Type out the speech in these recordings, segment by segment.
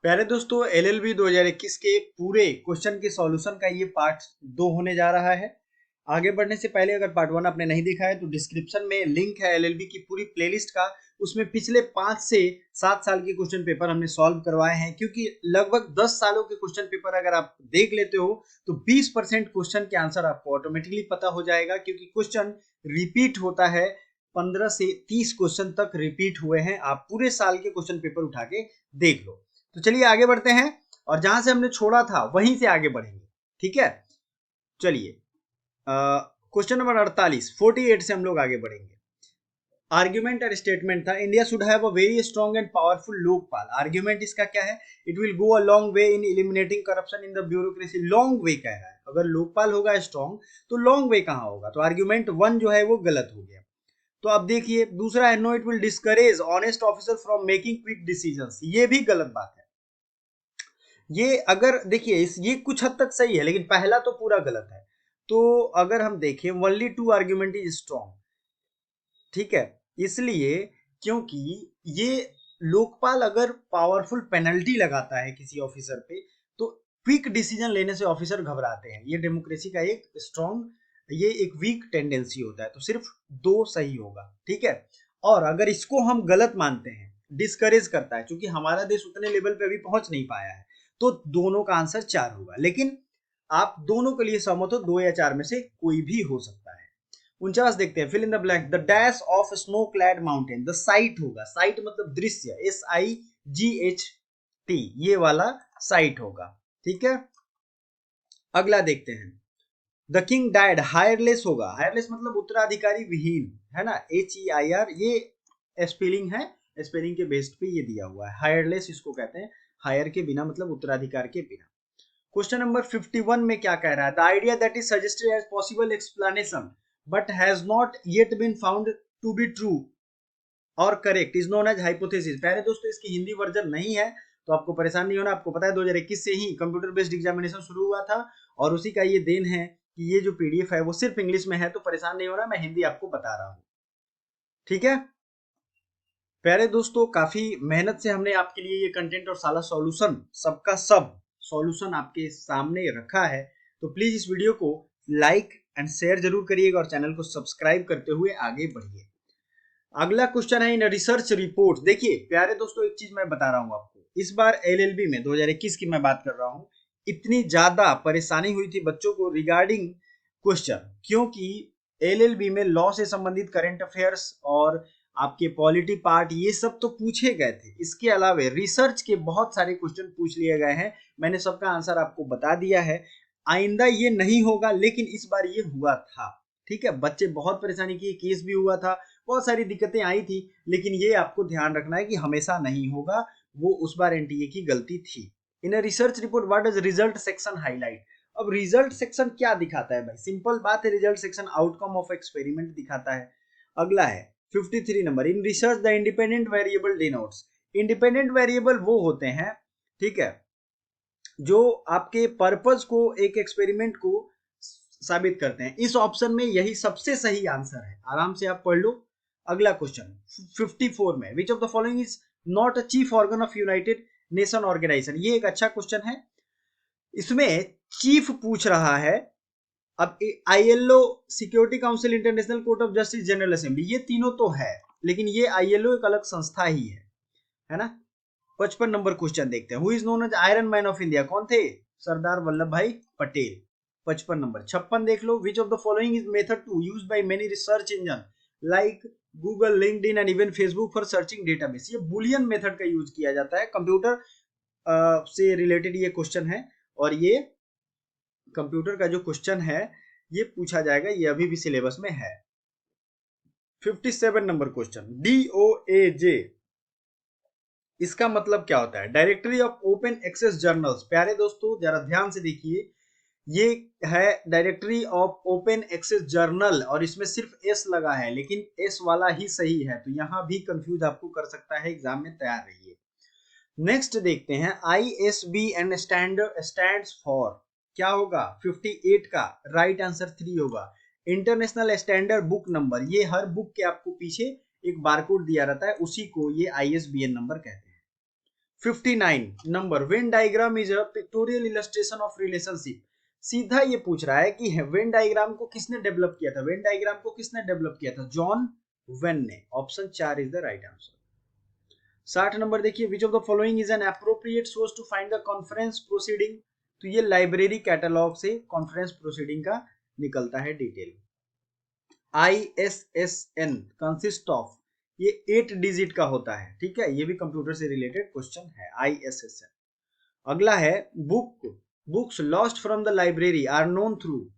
प्यारे दोस्तों, एलएलबी 2021 के पूरे क्वेश्चन के सॉल्यूशन का ये पार्ट 2 होने जा रहा है। आगे बढ़ने से पहले अगर पार्ट 1 आपने नहीं देखा है तो डिस्क्रिप्शन में लिंक है एलएलबी की पूरी प्लेलिस्ट का। उसमें पिछले 5 से 7 साल के क्वेश्चन पेपर हमने सॉल्व करवाए हैं, क्योंकि लगभग 10 सालों के क्वेश्चन पेपर अगर आप देख लेते हो तो 20% क्वेश्चन के आंसर आपको ऑटोमेटिकली पता हो जाएगा, क्योंकि क्वेश्चन रिपीट होता है। 15 से 30 क्वेश्चन तक रिपीट हुए हैं। आप पूरे साल के क्वेश्चन पेपर उठा के देख लो। तो चलिए आगे बढ़ते हैं और जहां से हमने छोड़ा था वहीं से आगे बढ़ेंगे। ठीक है, चलिए क्वेश्चन नंबर 48 से हम लोग आगे बढ़ेंगे। आर्ग्यूमेंट और स्टेटमेंट था, India should have a very strong and powerful Lokpal. Argument इसका क्या है? It will go a long way in eliminating corruption in the bureaucracy. Long way कह रहा है, अगर लोकपाल होगा स्ट्रॉन्ग तो लॉन्ग वे कहां होगा? तो आर्ग्यूमेंट 1 जो है वो गलत हो गया। तो अब देखिए दूसरा है, no it will discourage honest officer from making quick decisions. ये भी गलत बात है। ये अगर देखिए ये कुछ हद तक सही है, लेकिन पहला तो पूरा गलत है। तो अगर हम देखें, ओनली 2 आर्ग्यूमेंट इज स्ट्रॉन्ग। ठीक है, इसलिए क्योंकि ये लोकपाल अगर पावरफुल पेनल्टी लगाता है किसी ऑफिसर पे तो क्विक डिसीजन लेने से ऑफिसर घबराते हैं। ये डेमोक्रेसी का एक स्ट्रॉन्ग, ये एक वीक टेंडेंसी होता है। तो सिर्फ 2 सही होगा। ठीक है, और अगर इसको हम गलत मानते हैं, डिस्करेज करता है, क्योंकि हमारा देश उतने लेवल पे अभी पहुंच नहीं पाया है, तो दोनों का आंसर 4 होगा। लेकिन आप दोनों के लिए सहमत हो, 2 या 4 में से कोई भी हो सकता है। 49 देखते हैं, fill in the blank. The dash of snow clad mountain. The sight होगा, साइट मतलब दृश्य, SIGHT, ये वाला साइट होगा। ठीक है, अगला देखते हैं। द किंग डायड हायरलेस होगा, हायरलेस मतलब उत्तराधिकारी विहीन, है ना, HEIR, ये स्पेलिंग है, स्पेलिंग के बेस्ड पे ये दिया हुआ है। हायरलेस इसको कहते हैं, हायर के बिना मतलब उत्तराधिकार के बिना। क्वेश्चन नंबर 51 में क्या कह रहा है? The idea that is suggested as possible explanation but has not yet been found to be true और correct is known as hypothesis. प्यारे दोस्तों, इसकी हिंदी वर्जन नहीं है तो आपको परेशान नहीं होना। आपको पता है 2021 से ही कंप्यूटर बेस्ड एग्जामिनेशन शुरू हुआ था और उसी का ये देन है कि ये जो PDF है वो सिर्फ इंग्लिश में है। तो परेशान नहीं होना, मैं हिंदी आपको बता रहा हूँ। ठीक है प्यारे दोस्तों, काफी मेहनत से हमने आपके लिए ये कंटेंट और सारा सॉल्यूशन, सबका सब सॉल्यूशन आपके सामने रखा है। तो प्लीज इस वीडियो को लाइक एंड शेयर जरूर करिएगा और चैनल को सब्सक्राइब करते हुए आगे बढ़िए। अगला क्वेश्चन है इन रिसर्च रिपोर्ट। देखिए प्यारे दोस्तों, एक चीज मैं बता रहा हूं आपको, इस बार LLB में 2021 की मैं बात कर रहा हूं, इतनी ज्यादा परेशानी हुई थी बच्चों को रिगार्डिंग क्वेश्चन, क्योंकि LLB में लॉ से संबंधित करंट अफेयर्स और आपके पॉलिटी पार्ट ये सब तो पूछे गए थे। इसके अलावा रिसर्च के बहुत सारे क्वेश्चन पूछ लिए गए हैं। मैंने सबका आंसर आपको बता दिया है। आइंदा ये नहीं होगा, लेकिन इस बार ये हुआ था। ठीक है, बच्चे बहुत परेशानी की, केस भी हुआ था, बहुत सारी दिक्कतें आई थी, लेकिन ये आपको ध्यान रखना है कि हमेशा नहीं होगा। वो उस बार NTA की गलती थी। In a research report what does result section highlight? अब रिजल्ट सेक्शन क्या दिखाता है भाई? सिंपल बात है, result section outcome of experiment दिखाता है। अगला है 53 number, in research the independent variable denotes. Independent variable वो होते हैं, ठीक है, जो आपके पर्पस को, एक एक्सपेरिमेंट को साबित करते हैं। इस ऑप्शन में यही सबसे सही आंसर है, आराम से आप पढ़ लो। अगला क्वेश्चन 54 में, which of the following is not a chief organ of United Nation organization. ये एक अच्छा क्वेश्चन है। इसमें चीफ पूछ रहा है। अब ILO, security council, international court of justice, general assembly, ये तीनों तो है, लेकिन ये ILO एक अलग संस्था ही है ना। 55 नंबर क्वेश्चन देखते हैं, who is known as iron man of India. कौन थे? सरदार वल्लभ भाई पटेल। 55 नंबर। 56 देख लो, which of the following is method to use by many research engine like Google, LinkedIn and even Facebook for searching database. ये boolean method का use किया जाता है। कंप्यूटर से रिलेटेड ये क्वेश्चन है और ये कंप्यूटर का जो क्वेश्चन है ये पूछा जाएगा, ये अभी भी सिलेबस में है। 57 नंबर क्वेश्चन, DOAJ, इसका मतलब क्या होता है? Directory of open access journals. प्यारे दोस्तों जरा ध्यान से देखिए, ये है directory of open access journal और इसमें सिर्फ S लगा है, लेकिन S वाला ही सही है, तो यहां भी कंफ्यूज आपको कर सकता है। एग्जाम में तैयार रहिए। नेक्स्ट देखते हैं, ISBN स्टैंड्स फॉर, क्या होगा? 58 का राइट आंसर 3 होगा। इंटरनेशनल स्टैंडर्ड बुक नंबर, ये हर बुक के आपको पीछे एक बारकोड दिया रहता है, उसी को ये ISBN नंबर कहते हैं। 59 number, Venn diagram is a pictorial illustration of relationship. सीधा ये पूछ रहा है कि वेन डायग्राम को किसने डेवलप किया था, वेन डायग्राम को किसने डेवलप किया था, जॉन वेन ने। Option 4 is the right answer. 60 number देखिए, which of the following is an appropriate source to find the conference proceeding. तो ये लाइब्रेरी कैटलॉग से कॉन्फ्रेंस प्रोसीडिंग का निकलता है डिटेल। ISSN कंसिस्ट ऑफ, ये 8 डिजिट का होता है, ठीक है, ये भी कंप्यूटर से रिलेटेड क्वेश्चन है, ISSN। अगला है books lost from the library are known through.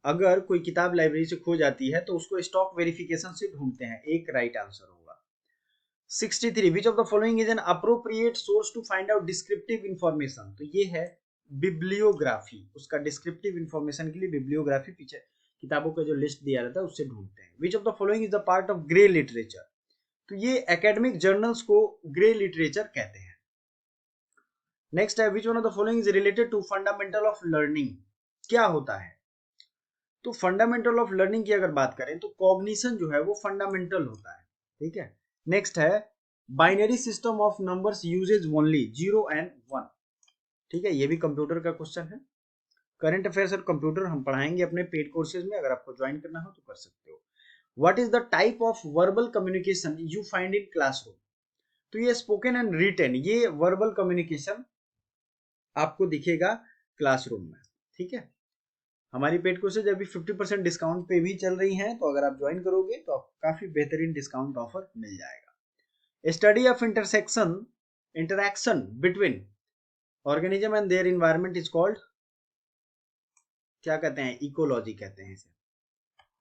अगर कोई किताब लाइब्रेरी से खो जाती है तो उसको स्टॉक वेरिफिकेशन से ढूंढते हैं, एक राइट आंसर होगा। 63 which of the following is an appropriate source to find out descriptive information. तो ये है बिब्लियोग्राफी, उसका डिस्क्रिप्टिव इंफॉर्मेशन के लिए बिब्लियोग्राफी, पीछे किताबों का जो लिस्ट दिया रहता है उससे ढूंढते हैं। Which of the following is the part of grey literature. तो ये एकेडमिक जर्नल्स को ग्रे लिटरेचर कहते हैं। नेक्स्ट है, which one of the following is related to fundamental of learning. क्या होता है, तो फंडामेंटल ऑफ लर्निंग की अगर बात करें तो कॉग्निशन जो है वो फंडामेंटल होता है, ठीक है। नेक्स्ट है, binary system of numbers uses only 0 and 1, ठीक है, ये भी कंप्यूटर का क्वेश्चन है। करंट अफेयर्स और कंप्यूटर हम पढ़ाएंगे अपने पेड कोर्सेज में, अगर आपको ज्वाइन करना हो तो कर सकते हो। What is the type of verbal communication you find in classroom. तो ये स्पोकन एंड रिटन, ये वर्बल कम्युनिकेशन आपको दिखेगा क्लासरूम में, ठीक है। हमारी पेड कोर्सेज अभी 50% डिस्काउंट पे भी चल रही हैं, तो अगर आप ज्वाइन करोगे तो आपको काफी बेहतरीन डिस्काउंट ऑफर मिल जाएगा। Study of interaction between organism and their environment is called, क्या कहते हैं, इकोलॉजी कहते हैं इसे।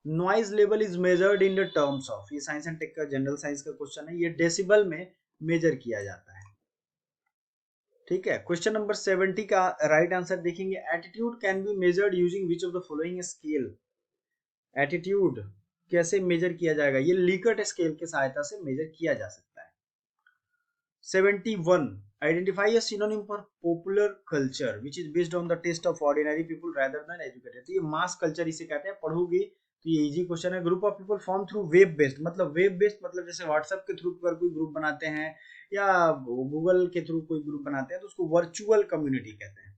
Noise level is measured in the terms of, ये साइंस एंड टेक का जनरल साइंस का क्वेश्चन है, ये डेसिबल में मेजर किया जाता है, ठीक है। क्वेश्चन नंबर 70 का राइट आंसर देखेंगे, attitude can be measured using which of the following scale. Attitude कैसे मेजर किया जाएगा, ये लीकर्ट स्केल की सहायता से मेजर किया जा सकता है। 71 identify a synonym for popular culture which is based on the taste of ordinary people rather than educated. तो ये मास कल्चर इसे कहते हैं, पढ़ोगे तो ये इजी क्वेश्चन है। Group of people form through web based, मतलब वेब बेस्ड मतलब जैसे व्हाट्सएप के थ्रू पर कोई ग्रुप बनाते हैं या गूगल के थ्रू कोई ग्रुप बनाते हैं तो उसको वर्चुअल कम्युनिटी कहते हैं।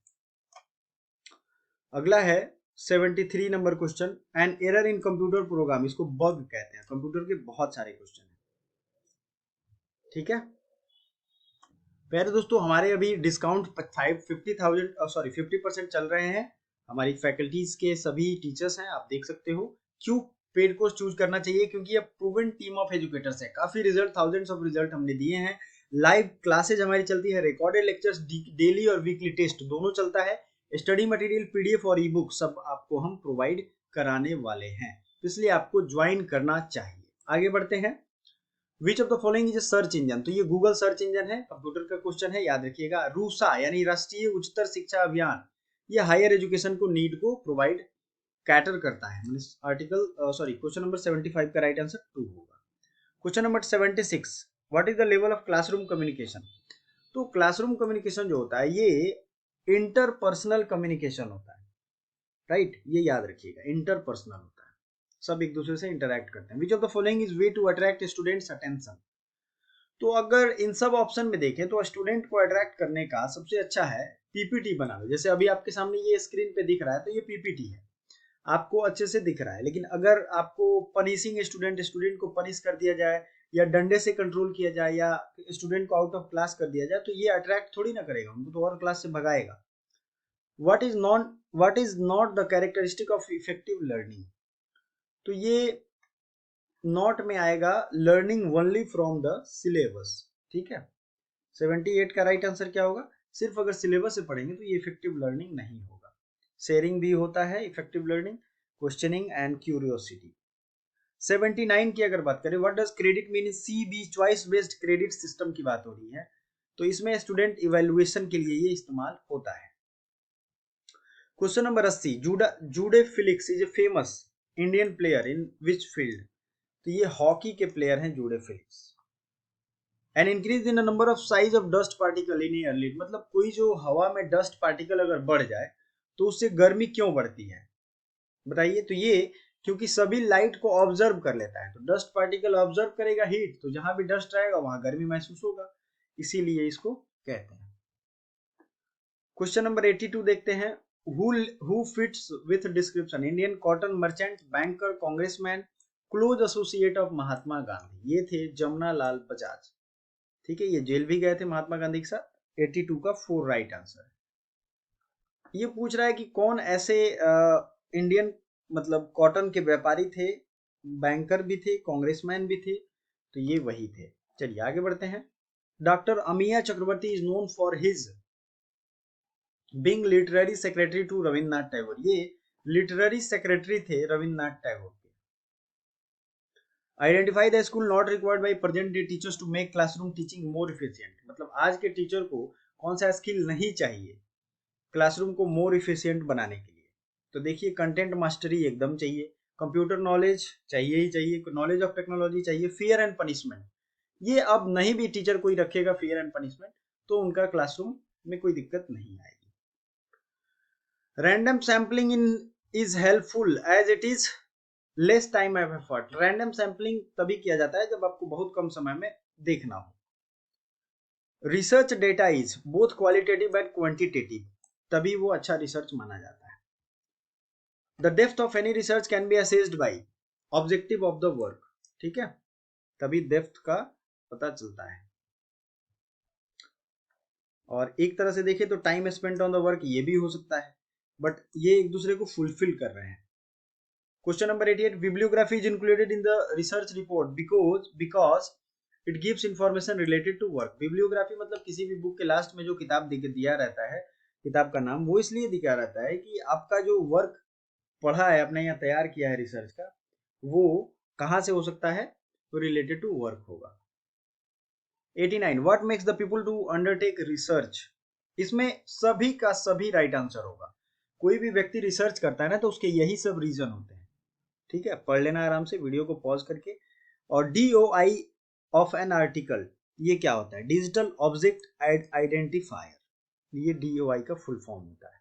अगला है 73 number question, an error in computer program, इसको बग कहते हैं। कंप्यूटर के बहुत सारे क्वेश्चन हैं, ठीक है प्यारे दोस्तों। हमारे अभी डिस्काउंट 50% चल रहे हैं, हमारी फैकल्टीज के सभी टीचर्स हैं, आप देख सकते हो। क्यों पेड कोर्स चूज करना चाहिए, क्योंकि ये प्रूवन टीम ऑफ एजुकेटर्स है, काफी रिजल्ट, थाउजेंड्स ऑफ रिजल्ट हमने दिए हैं। लाइव क्लासेज हमारी चलती है, रिकॉर्डेड लेक्चर्स डेली और वीकली टेस्ट दोनों चलता है, स्टडी मटेरियल पीडीएफ और ई बुक सब आपको हम प्रोवाइड कराने वाले हैं, इसलिए आपको ज्वाइन करना चाहिए। आगे बढ़ते हैं, which of the following is a search engine. तो ये गूगल सर्च इंजन है, कंप्यूटर का क्वेश्चन है, याद रखिएगा। रूसा यानी राष्ट्रीय उच्चतर शिक्षा अभियान, ये हायर एजुकेशन को नीड को प्रोवाइड कैटर करता है। आर्टिकल क्वेश्चन नंबर 75 का राइट आंसर 2 होगा। Question number 76 what is the level of classroom communication. तो क्लासरूम कम्युनिकेशन जो होता है ये इंटरपर्सनल कम्युनिकेशन होता है, राइट, ये याद रखिएगा, इंटरपर्सनल होता है, सब एक दूसरे से इंटरैक्ट करते हैं। Which of the following is way to attract students attention. तो अगर इन सब ऑप्शन में देखें तो स्टूडेंट को अट्रैक्ट करने का सबसे अच्छा है पीपीटी बना लो। जैसे अभी आपके सामने ये स्क्रीन पे दिख रहा है तो ये पीपीटी है, आपको अच्छे से दिख रहा है। लेकिन अगर आपको पनिशिंग स्टूडेंट को पनिश कर दिया जाए या डंडे से कंट्रोल किया जाए या स्टूडेंट को आउट ऑफ क्लास कर दिया जाए तो ये अट्रैक्ट थोड़ी ना करेगा, उनको तो और क्लास से भगाएगा। What is not the characteristic of effective learning. तो ये नॉट में आएगा learning only from the syllabus, ठीक है। 78 का राइट आंसर क्या होगा, सिर्फ अगर सिलेबस से पढ़ेंगे तो ये इफेक्टिव लर्निंग नहीं होगा। शेयरिंग भी होता है effective learning, questioning and curiosity. 79 की अगर बात करें, what does credit mean, CB choice based credit system की बात हो रही है, तो इसमें स्टूडेंट इवैल्यूएशन के लिए ये इस्तेमाल होता है। Question number 80 Jude Felix is a famous Indian player in which field. तो ये हॉकी के प्लेयर हैं Jude Philips. An increase in the number of size of dust particle in air lit, मतलब कोई जो हवा में डस्ट पार्टिकल अगर बढ़ जाए तो उससे गर्मी क्यों बढ़ती है, बताइए। तो ये क्योंकि सभी लाइट को ऑब्जर्व कर लेता है, तो डस्ट पार्टिकल ऑब्जर्व करेगा हीट, तो जहां भी डस्ट रहेगा वहां गर्मी महसूस होगा, इसीलिए इसको कहते हैं। क्वेश्चन नंबर 82 देखते हैं। Who fits with description? Indian cotton merchant, banker, congressman, close associate of Mahatma Gandhi. ये थे जमुना लाल बजाज। ठीक है, ये जेल भी गए थे महात्मा गांधी के साथ। 82 का 4 राइट आंसर है। ये पूछ रहा है कि कौन ऐसे इंडियन मतलब कॉटन के व्यापारी थे, बैंकर भी थे, कांग्रेसमैन भी थे, तो ये वही थे। चलिए आगे बढ़ते हैं। Doctor Amiya Chakraborty is known for his being literary secretary to Rabindranath Tagore. ये लिटरेरी सेक्रेटरी थे रविन्द्रनाथ टैगोर के। Identify the school not required by present day teachers to make classroom teaching more efficient. मतलब आज के टीचर को कौन सा स्किल नहीं चाहिए क्लासरूम को मोर इफिशिएंट बनाने के लिए? तो देखिए, कंटेंट मास्टरी एकदम चाहिए, कंप्यूटर नॉलेज चाहिए ही चाहिए, नॉलेज ऑफ टेक्नोलॉजी चाहिए, फियर एंड पनिशमेंट। ये अब नहीं भी टीचर कोई रखेगा फियर एंड पनिशमेंट तो उनका क्लासरूम में कोई दिक्कत नहीं आएगी। Random sampling in is helpful as it is less time and effort. Random sampling तभी किया जाता है जब आपको बहुत कम समय में देखना हो। Research data is both qualitative and quantitative, तभी वो अच्छा रिसर्च माना जाता है। The depth of any research can be assessed bye objective of the work. ठीक है, तभी डेप्थ का पता चलता है। और एक तरह से देखें तो time spent on the work ये भी हो सकता है, बट ये एक दूसरे को फुलफिल कर रहे हैं। Question number 88, bibliography is included in the research report because it gives information related to work. Bibliography मतलब किसी भी बुक के लास्ट में जो किताब दिया रहता है, किताब का नाम, वो इसलिए दिया रहता है कि आपका जो वर्क पढ़ा है, आपने यहाँ तैयार किया है रिसर्च का, वो कहाँ से हो सकता है, तो रिलेटेड टू वर्क होगा। 89, what makes the people to undertake research? इसमें सभी का सभी राइट आंसर होगा। कोई भी व्यक्ति रिसर्च करता है ना तो उसके यही सब रीजन होते हैं। ठीक है, पढ़ लेना आराम से वीडियो को पॉज करके। और DOI ऑफ एन आर्टिकल, ये क्या होता है? डिजिटल ऑब्जेक्ट आइडेंटिफायर, ये DOI का फुल फॉर्म होता है।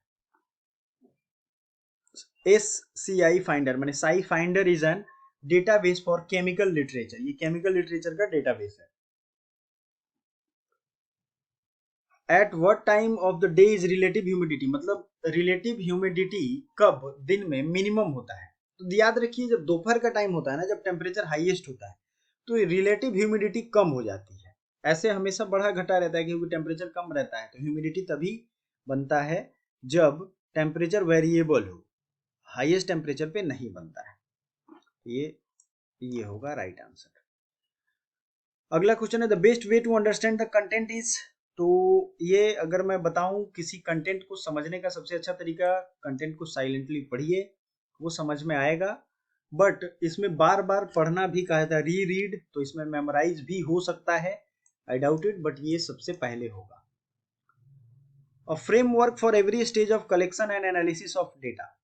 SCI फाइंडर माने Sai finder is an database for chemical literature, ये केमिकल लिटरेचर का डेटाबेस है। At what time of the day is relative humidity? मतलब रिलेटिव ह्यूमिडिटी कब दिन में मिनिमम होता है? तो याद रखिए, जब दोपहर का टाइम होता है ना, जब टेम्परेचर हाईएस्ट होता है तो रिलेटिव ह्यूमिडिटी कम हो जाती है। ऐसे हमेशा बढ़ा घटा रहता है क्योंकि टेम्परेचर कम रहता है, तो ह्यूमिडिटी तभी बनता है जब टेम्परेचर वेरिएबल हो, हाईएस्ट टेम्परेचर पे नहीं बनता है। ये होगा राइट आंसर। अगला क्वेश्चन है the best way to understand the content is. तो ये अगर मैं बताऊं किसी कंटेंट को समझने का सबसे अच्छा तरीका, कंटेंट को साइलेंटली पढ़िए, वो समझ में आएगा। बट इसमें बार बार पढ़ना भी कहा जाता है, री रीड, तो इसमें मेमोराइज भी हो सकता है, आई डाउट इट, बट ये सबसे पहले होगा। A framework for every stage of collection and analysis of data,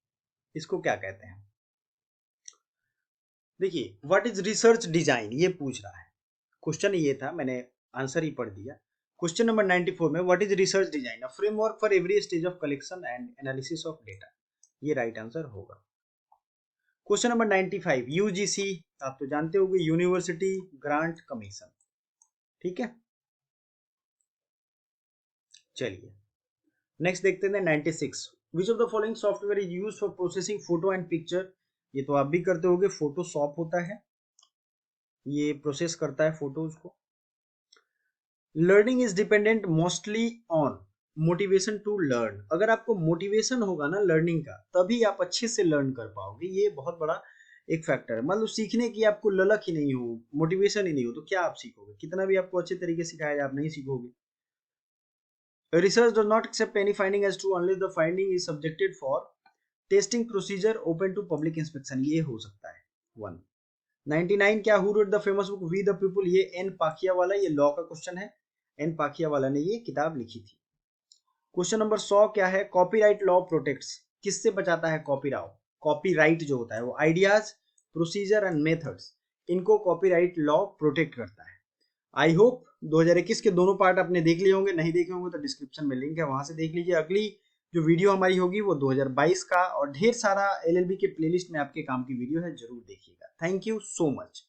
इसको क्या कहते हैं? देखिए, व्हाट इज रिसर्च डिजाइन, ये पूछ रहा है। क्वेश्चन ये था, मैंने आंसर ही पढ़ दिया। क्वेश्चन नंबर 94 में what is research design? A framework for every stage of collection and analysis of data, ये राइट आंसर होगा। क्वेश्चन नंबर 95, यूजीसी आप तो जानते होंगे, यूनिवर्सिटी ग्रांट कमीशन। ठीक है, चलिए नेक्स्ट देखते हैं 96, विच of the following software is used for processing photo and picture? ये तो आप भी करते होंगे, फोटोशॉप होता है, ये प्रोसेस करता है फोटोज को। Learning is dependent mostly on motivation to learn. अगर आपको मोटिवेशन होगा ना लर्निंग का, तभी आप अच्छे से लर्न कर पाओगे, ये बहुत बड़ा एक फैक्टर है। मतलब सीखने की आपको ललक ही नहीं हो, मोटिवेशन ही नहीं हो, तो क्या आप सीखोगे? कितना भी आपको अच्छे तरीके से सिखाया जाए, आप नहीं सीखोगे। Research does not accept any finding as true unless the finding is subjected for testing procedure open to public inspection, ये हो सकता है 1। 99, क्या who wrote the famous book we the people? ये एन पाखिया वाला, ये लॉ का question है, N पाखिया वाला ने ये किताब लिखी थी। क्वेश्चन नंबर 100 क्या है? कॉपीराइट लॉ प्रोटेक्ट्स, किससे बचाता है कॉपीराइट जो होता है वो आइडियाज, प्रोसीजर एंड मेथड्स, इनको कॉपीराइट लॉ प्रोटेक्ट करता है। आई होप 2021 के दोनों पार्ट आपने देख लिए होंगे, नहीं देखे होंगे तो डिस्क्रिप्शन में लिंक है, वहां से देख लीजिए। अगली जो वीडियो हमारी होगी वो 2022 का, और ढेर सारा LLB के प्लेलिस्ट में आपके काम की वीडियो है, जरूर देखिएगा। Thank you so much.